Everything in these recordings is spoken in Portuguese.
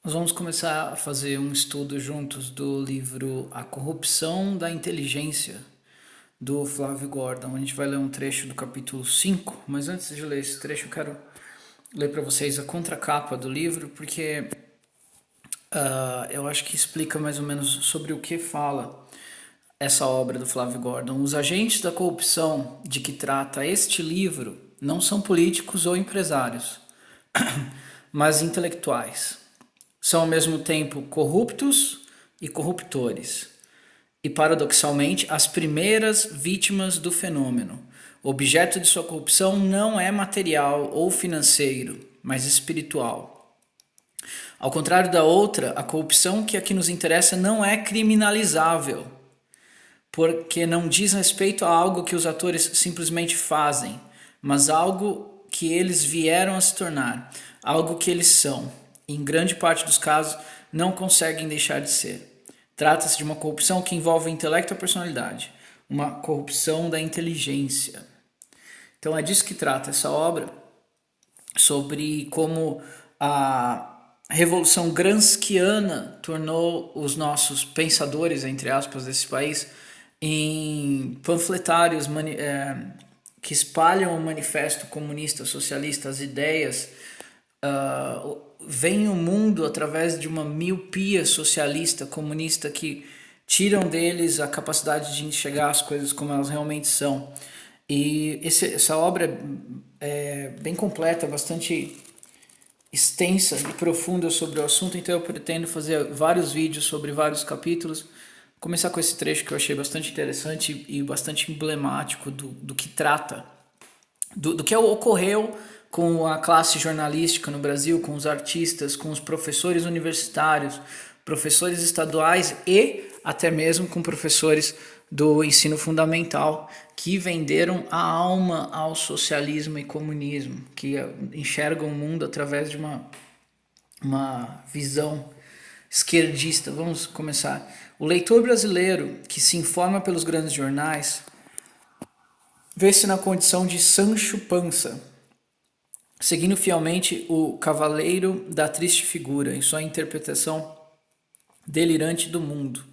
Nós vamos começar a fazer um estudo juntos do livro A Corrupção da Inteligência, do Flávio Gordon. A gente vai ler um trecho do capítulo 5, mas antes de ler esse trecho eu quero ler para vocês a contracapa do livro, porque eu acho que explica mais ou menos sobre o que fala essa obra do Flávio Gordon. Os agentes da corrupção de que trata este livro não são políticos ou empresários, mas intelectuais. São ao mesmo tempo corruptos e corruptores. E paradoxalmente, as primeiras vítimas do fenômeno. O objeto de sua corrupção não é material ou financeiro, mas espiritual. Ao contrário da outra, a corrupção que aqui nos interessa não é criminalizável, porque não diz respeito a algo que os atores simplesmente fazem, mas algo que eles vieram a se tornar, algo que eles são. Em grande parte dos casos, não conseguem deixar de ser. Trata-se de uma corrupção que envolve o intelecto e a personalidade, uma corrupção da inteligência. Então é disso que trata essa obra, sobre como a Revolução Gramsciana tornou os nossos pensadores, entre aspas, desse país, em panfletários que espalham o manifesto comunista, socialista, as ideias, veem o mundo através de uma miopia socialista, comunista, que tiram deles a capacidade de enxergar as coisas como elas realmente são. E essa obra é bem completa, bastante extensa e profunda sobre o assunto, então eu pretendo fazer vários vídeos sobre vários capítulos. Começar com esse trecho que eu achei bastante interessante e bastante emblemático do que trata, do que ocorreu com a classe jornalística no Brasil, com os artistas, com os professores universitários, professores estaduais e até mesmo com professores do ensino fundamental que venderam a alma ao socialismo e comunismo, que enxergam o mundo através de uma visão esquerdista. Vamos começar. O leitor brasileiro que se informa pelos grandes jornais vê-se na condição de Sancho Panza, seguindo fielmente o cavaleiro da triste figura em sua interpretação delirante do mundo.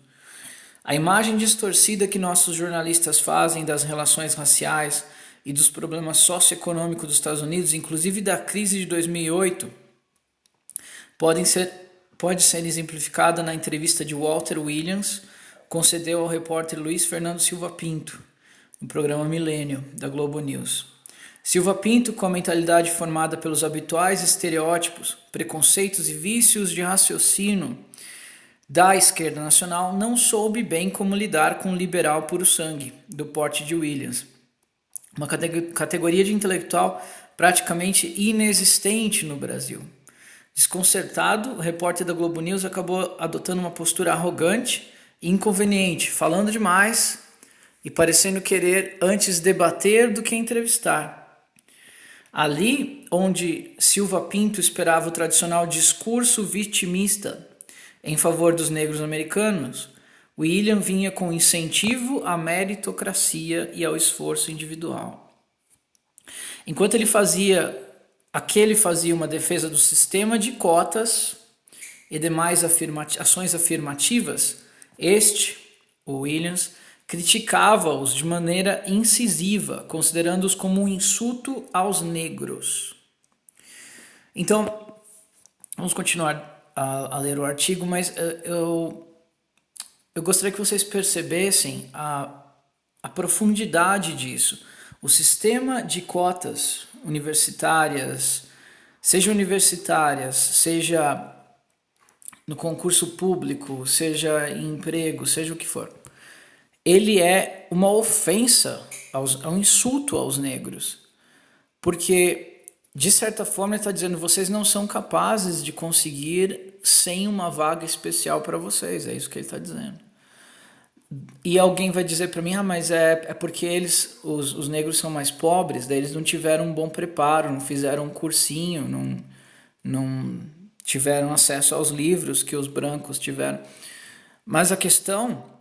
A imagem distorcida que nossos jornalistas fazem das relações raciais e dos problemas socioeconômicos dos Estados Unidos, inclusive da crise de 2008, pode ser exemplificada na entrevista de Walter Williams concedeu ao repórter Luiz Fernando Silva Pinto, no programa Milênio, da Globo News. Silva Pinto, com a mentalidade formada pelos habituais estereótipos, preconceitos e vícios de raciocínio da esquerda nacional, não soube bem como lidar com o liberal puro-sangue, do porte de Williams, uma categoria de intelectual praticamente inexistente no Brasil. Desconcertado, o repórter da Globo News acabou adotando uma postura arrogante e inconveniente, falando demais e parecendo querer antes debater do que entrevistar. Ali, onde Silva Pinto esperava o tradicional discurso vitimista em favor dos negros americanos, William vinha com incentivo à meritocracia e ao esforço individual. Enquanto aquele fazia uma defesa do sistema de cotas e demais ações afirmativas, o Williams, criticava-os de maneira incisiva, considerando-os como um insulto aos negros. Então, vamos continuar a ler o artigo, mas eu gostaria que vocês percebessem a profundidade disso. O sistema de cotas universitárias, seja no concurso público, seja em emprego, seja o que for, ele é uma ofensa, um insulto aos negros, porque de certa forma ele está dizendo: vocês não são capazes de conseguir sem uma vaga especial para vocês, é isso que ele está dizendo. E alguém vai dizer para mim: mas é porque os negros são mais pobres, daí eles não tiveram um bom preparo, não fizeram um cursinho, não tiveram acesso aos livros que os brancos tiveram. Mas a questão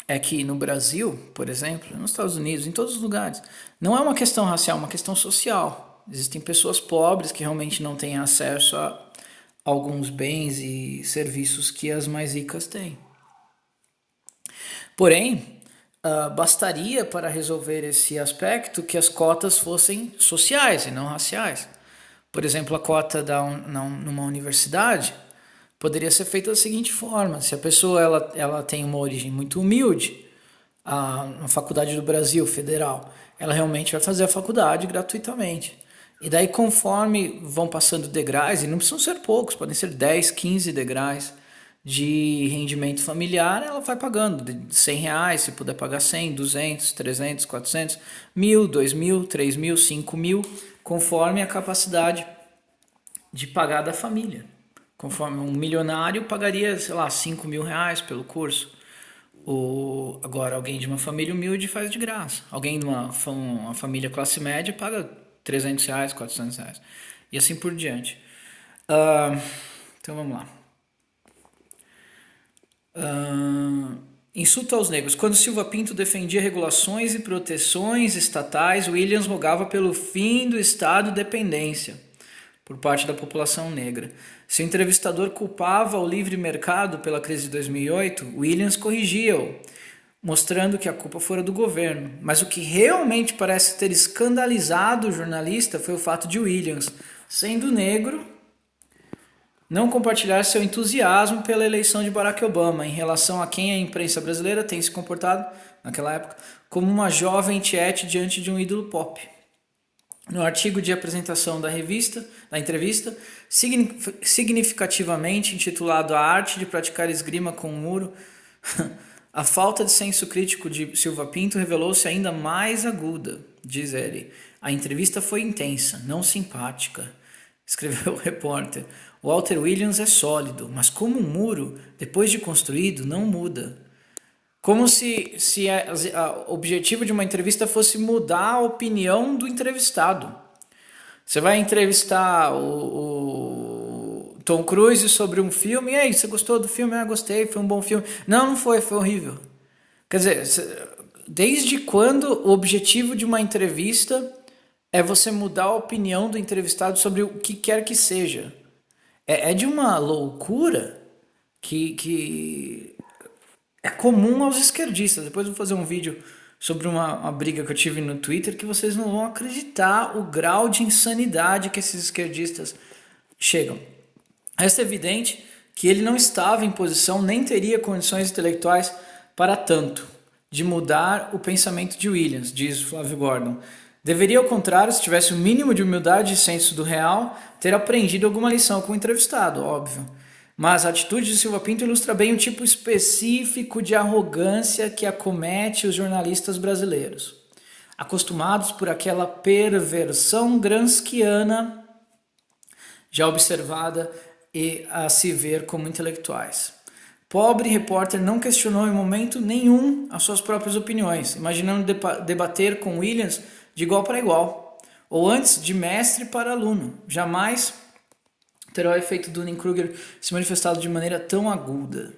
é que no Brasil, por exemplo, nos Estados Unidos, em todos os lugares, não é uma questão racial, é uma questão social. Existem pessoas pobres que realmente não têm acesso alguns bens e serviços que as mais ricas têm. Porém, bastaria para resolver esse aspecto que as cotas fossem sociais e não raciais. Por exemplo, a cota numa universidade poderia ser feita da seguinte forma: se a pessoa ela tem uma origem muito humilde, na Faculdade do Brasil Federal, ela realmente vai fazer a faculdade gratuitamente. E daí, conforme vão passando degraus, e não precisam ser poucos, podem ser 10, 15 degraus de rendimento familiar, ela vai pagando de R$ 100, se puder pagar 100, 200, 300, 400, 1.000, 2.000, 3.000, 5.000, conforme a capacidade de pagar da família. Conforme um milionário pagaria, sei lá, R$ 5.000 pelo curso. Agora, alguém de uma família humilde faz de graça. Alguém de uma família classe média paga R$ 300, R$ 400. E assim por diante. Então vamos lá. Insulto aos negros. Quando Silva Pinto defendia regulações e proteções estatais, Williams rogava pelo fim do estado de dependência por parte da população negra. Se o entrevistador culpava o livre mercado pela crise de 2008, Williams corrigia-o, mostrando que a culpa fora do governo. Mas o que realmente parece ter escandalizado o jornalista foi o fato de Williams, sendo negro, não compartilhar seu entusiasmo pela eleição de Barack Obama, em relação a quem a imprensa brasileira tem se comportado, naquela época, como uma jovem tiete diante de um ídolo pop. No artigo de apresentação da entrevista, significativamente intitulado A Arte de Praticar Esgrima com o Muro, a falta de senso crítico de Silva Pinto revelou-se ainda mais aguda, diz ele. A entrevista foi intensa, não simpática, escreveu o repórter. Walter Williams é sólido, mas como um muro, depois de construído, não muda. Como se o objetivo de uma entrevista fosse mudar a opinião do entrevistado. Você vai entrevistar o Tom Cruise sobre um filme, e aí, você gostou do filme? Ah, gostei, foi um bom filme. Não foi horrível. Quer dizer, desde quando o objetivo de uma entrevista é você mudar a opinião do entrevistado sobre o que quer que seja? É de uma loucura que é comum aos esquerdistas. Depois eu vou fazer um vídeo sobre uma briga que eu tive no Twitter que vocês não vão acreditar o grau de insanidade que esses esquerdistas chegam. É evidente que ele não estava em posição, nem teria condições intelectuais para tanto, de mudar o pensamento de Williams, diz Flávio Gordon. Deveria, ao contrário, se tivesse o mínimo de humildade e senso do real, ter aprendido alguma lição com o entrevistado, óbvio. Mas a atitude de Silva Pinto ilustra bem o tipo específico de arrogância que acomete os jornalistas brasileiros, acostumados por aquela perversão gramsciana já observada e a se ver como intelectuais. Pobre repórter não questionou em momento nenhum as suas próprias opiniões, imaginando debater com Williams de igual para igual, ou antes de mestre para aluno. Jamais terá o efeito Dunning-Kruger se manifestado de maneira tão aguda.